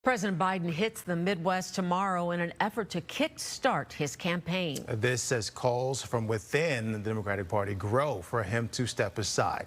President Biden hits the Midwest tomorrow in an effort to kickstart his campaign. This as calls from within the Democratic Party grow for him to step aside.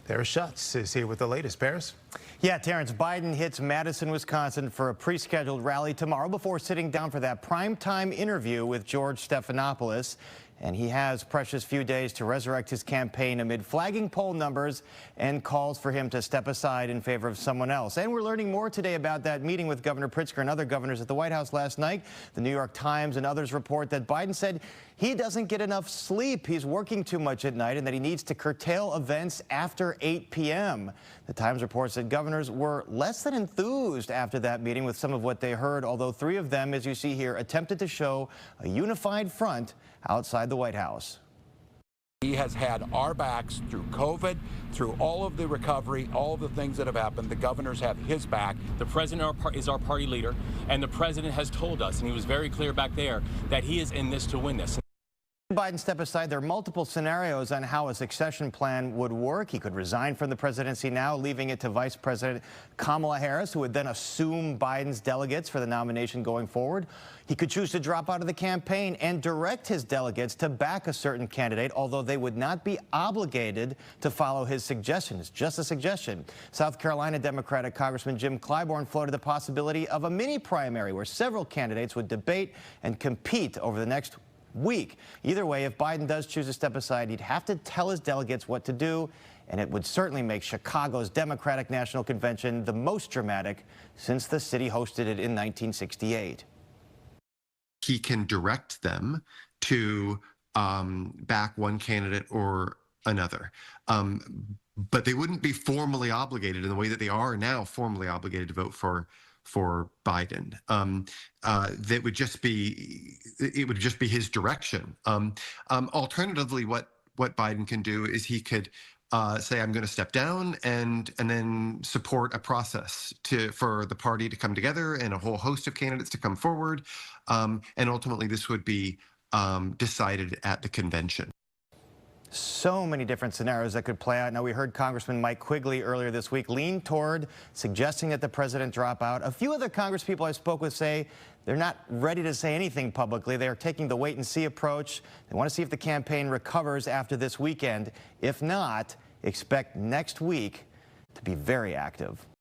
Terrence Schutz is here with the latest. Paris? Yeah, Terrence, Biden hits Madison, Wisconsin for a pre-scheduled rally tomorrow before sitting down for that primetime interview with George Stephanopoulos. And he has precious few days to resurrect his campaign amid flagging poll numbers and calls for him to step aside in favor of someone else. And we're learning more today about that meeting with Governor Pritzker and other governors at the White House last night. The New York Times and others report that Biden said he doesn't get enough sleep. He's working too much at night and that he needs to curtail events after 8 p.m. The Times reports that governors were less than enthused after that meeting with some of what they heard, although three of them, as you see here, attempted to show a unified front outside the White House. He has had our backs through COVID, through all of the recovery, all of the things that have happened. The governors have his back. The president is our party leader, and the president has told us, and he was very clear back there, that he is in this to win this. Biden step aside. There are multiple scenarios on how a succession plan would work. He could resign from the presidency now, leaving it to Vice President Kamala Harris, who would then assume Biden's delegates for the nomination going forward. He could choose to drop out of the campaign and direct his delegates to back a certain candidate, although they would not be obligated to follow his suggestions. Just a suggestion. South Carolina Democratic Congressman Jim Clyburn floated the possibility of a mini primary where several candidates would debate and compete over the next week. Either way, if Biden does choose to step aside, he'd have to tell his delegates what to do, and it would certainly make Chicago's Democratic National Convention the most dramatic since the city hosted it in 1968. He can direct them to back one candidate or another. But they wouldn't be formally obligated in the way that they are now formally obligated to vote for Biden. That would just be, it would just be his direction. Alternatively, what Biden can do is he could say, I'm going to step down and then support a process for the party to come together and a whole host of candidates to come forward. And ultimately, this would be decided at the convention. So many different scenarios that could play out. Now, we heard Congressman Mike Quigley earlier this week lean toward suggesting that the president drop out. A few other congresspeople I spoke with say they're not ready to say anything publicly. They are taking the wait-and-see approach. They want to see if the campaign recovers after this weekend. If not, expect next week to be very active.